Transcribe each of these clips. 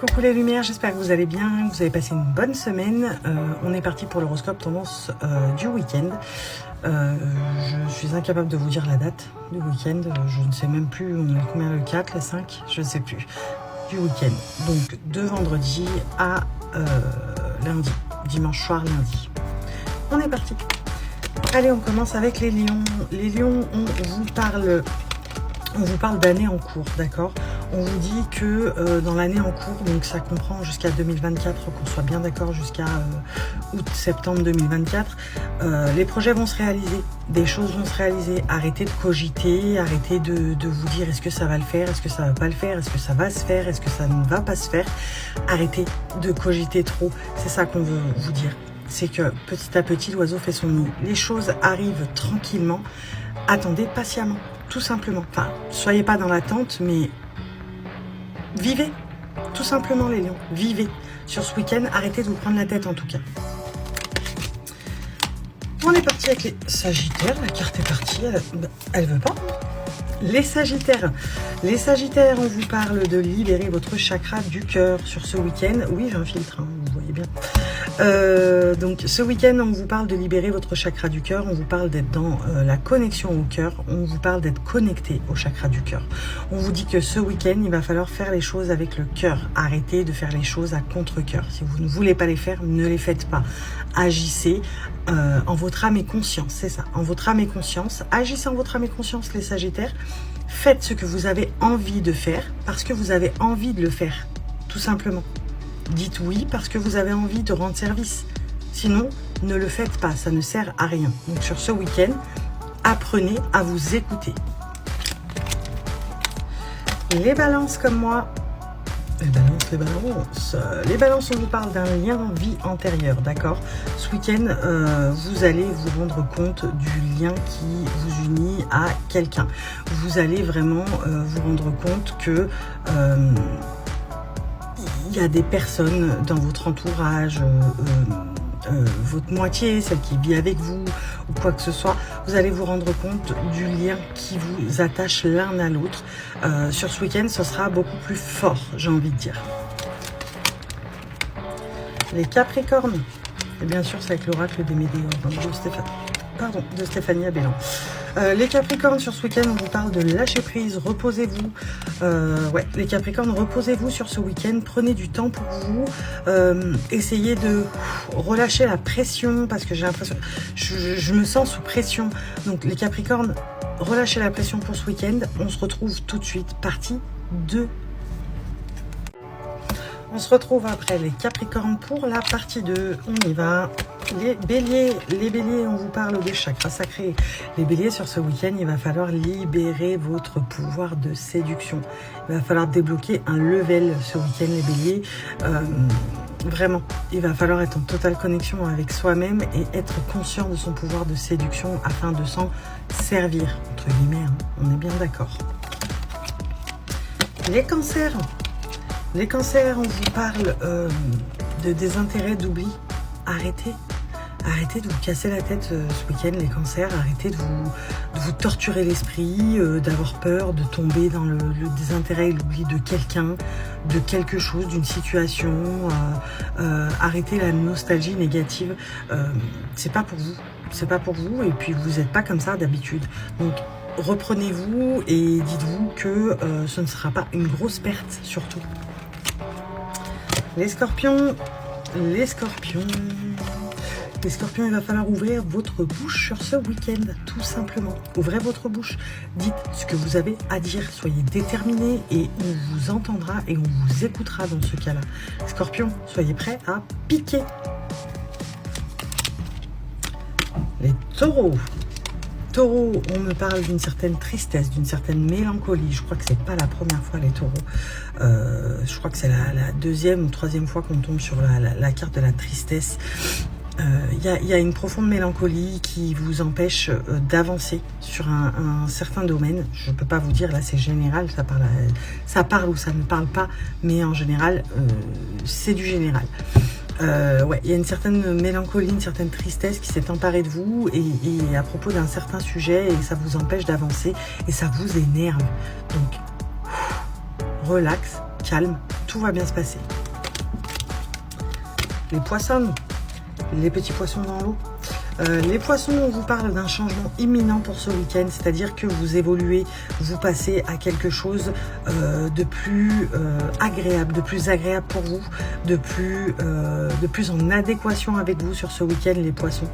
Coucou les lumières, j'espère que vous allez bien, que vous avez passé une bonne semaine. On est parti pour l'horoscope tendance du week-end. Je suis incapable de vous dire la date du week-end. Je ne sais même plus, on est combien, le 4, le 5, je ne sais plus. Du week-end. Donc de vendredi à lundi, dimanche soir, lundi. On est parti. Allez, on commence avec les lions. Les lions, on vous parle d'année en cours, d'accord? On vous dit que dans l'année en cours, donc ça comprend jusqu'à 2024, qu'on soit bien d'accord, jusqu'à août-septembre 2024, les projets vont se réaliser, des choses vont se réaliser. Arrêtez de cogiter, arrêtez de vous dire est-ce que ça va le faire, est-ce que ça va pas le faire, est-ce que ça va se faire, est-ce que ça ne va pas se faire. Arrêtez de cogiter trop, c'est ça qu'on veut vous dire. C'est que petit à petit, l'oiseau fait son nid. Les choses arrivent tranquillement, attendez patiemment, tout simplement. Enfin, soyez pas dans l'attente, mais vivez, tout simplement les lions, vivez. Sur ce week-end, arrêtez de vous prendre la tête en tout cas. On est parti avec les sagittaires, la carte est partie, elle veut pas. Les sagittaires, on vous parle de libérer votre chakra du cœur sur ce week-end. Oui, j'ai un filtre, hein, vous voyez bien. Donc ce week-end, on vous parle de libérer votre chakra du cœur, on vous parle d'être dans la connexion au cœur, on vous parle d'être connecté au chakra du cœur. On vous dit que ce week-end, il va falloir faire les choses avec le cœur. Arrêtez de faire les choses à contre-cœur. Si vous ne voulez pas les faire, ne les faites pas. Agissez en votre âme et conscience, c'est ça, en votre âme et conscience. Agissez en votre âme et conscience, les sagittaires. Faites ce que vous avez envie de faire parce que vous avez envie de le faire, tout simplement. Dites oui parce que vous avez envie de rendre service. Sinon, ne le faites pas, ça ne sert à rien. Donc sur ce week-end, apprenez à vous écouter. Les balances comme moi. Les balances, on vous parle d'un lien vie antérieure, d'accord? Ce week-end, vous allez vous rendre compte du lien qui vous unit à quelqu'un. Vous allez vraiment vous rendre compte que il y a des personnes dans votre entourage, votre moitié, celle qui vit avec vous ou quoi que ce soit, vous allez vous rendre compte du lien qui vous attache l'un à l'autre. Sur ce week-end, ce sera beaucoup plus fort, j'ai envie de dire. Les Capricornes, et bien sûr c'est avec l'oracle des Médéors de Stéphanie Abellan. Les Capricornes, sur ce week-end, on vous parle de lâcher prise, reposez-vous. Les Capricornes, reposez-vous sur ce week-end, prenez du temps pour vous, essayez de relâcher la pression, parce que j'ai l'impression, je me sens sous pression. Donc les Capricornes, relâchez la pression pour ce week-end. On se retrouve tout de suite, partie 2. On se retrouve après les Capricornes pour la partie 2. On y va. Les Béliers, on vous parle des chakras sacrés. Les Béliers, sur ce week-end, il va falloir libérer votre pouvoir de séduction. Il va falloir débloquer un level ce week-end, les Béliers. Vraiment, il va falloir être en totale connexion avec soi-même et être conscient de son pouvoir de séduction afin de s'en servir, entre guillemets, hein. On est bien d'accord. Les Cancers. Les Cancers, on vous parle de désintérêt, d'oubli. Arrêtez de vous casser la tête ce week-end, les Cancers. Arrêtez de vous torturer l'esprit, d'avoir peur de tomber dans le désintérêt et l'oubli de quelqu'un, de quelque chose, d'une situation. Arrêtez la nostalgie négative. C'est pas pour vous. C'est pas pour vous. Et puis vous n'êtes pas comme ça d'habitude. Donc reprenez-vous et dites-vous que ce ne sera pas une grosse perte, surtout. Les Scorpions, il va falloir ouvrir votre bouche sur ce week-end, tout simplement. Ouvrez votre bouche, dites ce que vous avez à dire, soyez déterminés et on vous entendra et on vous écoutera dans ce cas-là. Scorpions, soyez prêts à piquer. Les Taureaux. Taureaux, on me parle d'une certaine tristesse, d'une certaine mélancolie. Je crois que c'est pas la première fois, les Taureaux. Je crois que c'est la deuxième ou troisième fois qu'on tombe sur la carte de la tristesse. Il y a une profonde mélancolie qui vous empêche d'avancer sur un certain domaine. Je ne peux pas vous dire, là c'est général, ça parle ou ça ne parle pas, mais en général, c'est du général. Il y a une certaine mélancolie, une certaine tristesse qui s'est emparée de vous et à propos d'un certain sujet et ça vous empêche d'avancer et ça vous énerve. Donc, relax, calme, tout va bien se passer. Les poissons, les petits poissons dans l'eau. Les poissons, on vous parle d'un changement imminent pour ce week-end, c'est-à-dire que vous évoluez, vous passez à quelque chose de plus agréable, de plus agréable pour vous, de plus en adéquation avec vous sur ce week-end, les poissons.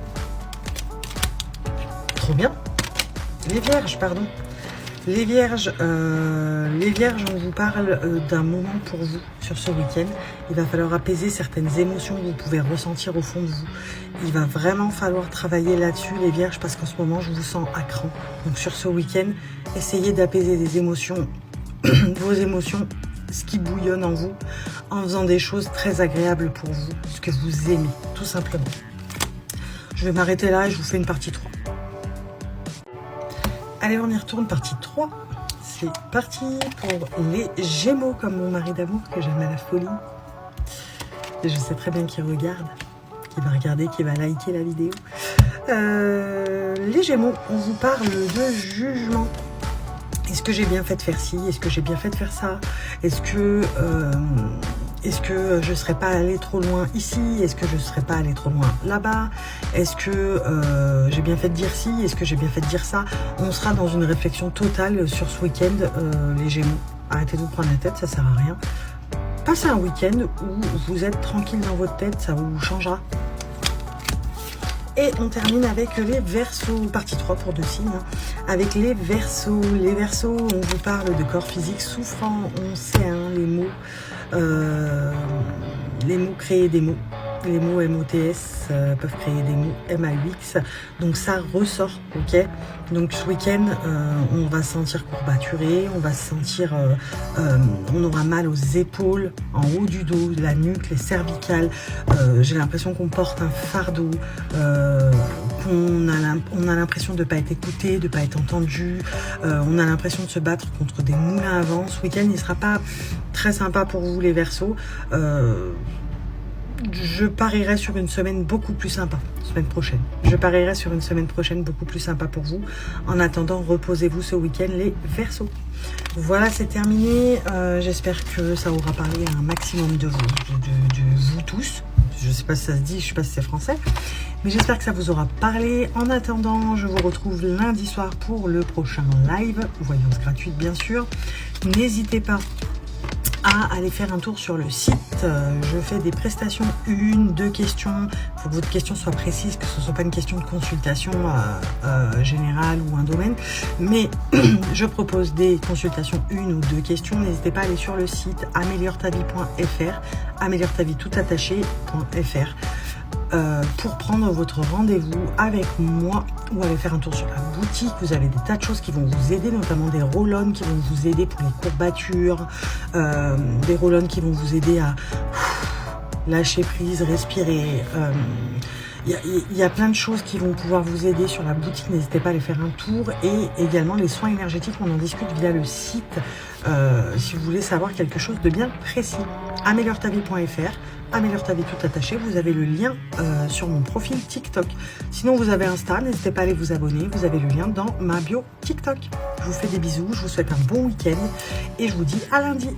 Trop bien. Les vierges, pardon. Les vierges, on vous parle d'un moment pour vous sur ce week-end. Il va falloir apaiser certaines émotions que vous pouvez ressentir au fond de vous. Il va vraiment falloir travailler là-dessus, les vierges, parce qu'en ce moment, je vous sens à cran. Donc sur ce week-end, essayez d'apaiser des émotions, vos émotions, ce qui bouillonne en vous, en faisant des choses très agréables pour vous, ce que vous aimez, tout simplement. Je vais m'arrêter là et je vous fais une partie 3. Allez, on y retourne, partie 3. C'est parti pour les Gémeaux, comme mon mari d'amour, que j'aime à la folie. Et je sais très bien qu'il regarde, qu'il va regarder, qu'il va liker la vidéo. Les Gémeaux, on vous parle de jugement. Est-ce que j'ai bien fait de faire ci? Est-ce que j'ai bien fait de faire ça? Est-ce que je ne serais pas allé trop loin ici? Est-ce que je ne serais pas allé trop loin là-bas? Est-ce que j'ai bien fait de dire ci? Est-ce que j'ai bien fait de dire ça? On sera dans une réflexion totale sur ce week-end, les Gémeaux. Arrêtez de vous prendre la tête, ça sert à rien. Passez un week-end où vous êtes tranquille dans votre tête, ça vous changera. Et on termine avec les Verseaux, partie 3 pour 2 signes. Avec les Verseaux. Les Verseaux, on vous parle de corps physique souffrant. On sait, hein, les mots créent des mots. Les mots MOTS peuvent créer des mots MAUX. Donc ça ressort, ok? Donc ce week-end, on va se sentir courbaturé, on va se sentir, on aura mal aux épaules, en haut du dos, la nuque, les cervicales. J'ai l'impression qu'on porte un fardeau, on a l'impression de ne pas être écouté, de ne pas être entendu. On a l'impression de se battre contre des moulins à vent. Ce week-end, il ne sera pas très sympa pour vous, les Verseaux. Je parierais sur une semaine beaucoup plus sympa, semaine prochaine. Je parierais sur une semaine prochaine beaucoup plus sympa pour vous. En attendant, reposez-vous ce week-end, les Verseaux. Voilà, c'est terminé. J'espère que ça aura parlé à un maximum de vous, de vous tous. Je ne sais pas si ça se dit, je ne sais pas si c'est français. Mais j'espère que ça vous aura parlé. En attendant, je vous retrouve lundi soir pour le prochain live. Voyance gratuite, bien sûr. N'hésitez pas à aller faire un tour sur le site. Je fais des prestations 1-2 questions. Il faut que votre question soit précise, que ce ne soit pas une question de consultation générale ou un domaine. Mais je propose des consultations 1 ou 2 questions. N'hésitez pas à aller sur le site améliore-ta-vie.fr, améliore-ta-vie tout attaché.fr. Pour prendre votre rendez-vous avec moi ou aller faire un tour sur la boutique. Vous avez des tas de choses qui vont vous aider, notamment des roll-on qui vont vous aider pour les courbatures, des roll-on qui vont vous aider à lâcher prise, respirer. Il y a plein de choses qui vont pouvoir vous aider sur la boutique, n'hésitez pas à aller faire un tour. Et également les soins énergétiques, on en discute via le site si vous voulez savoir quelque chose de bien précis. améliore-ta-vie.fr, améliore-ta-vie tout attaché, vous avez le lien sur mon profil TikTok. Sinon vous avez Insta, n'hésitez pas à aller vous abonner, vous avez le lien dans ma bio TikTok. Je vous fais des bisous, je vous souhaite un bon week-end et je vous dis à lundi.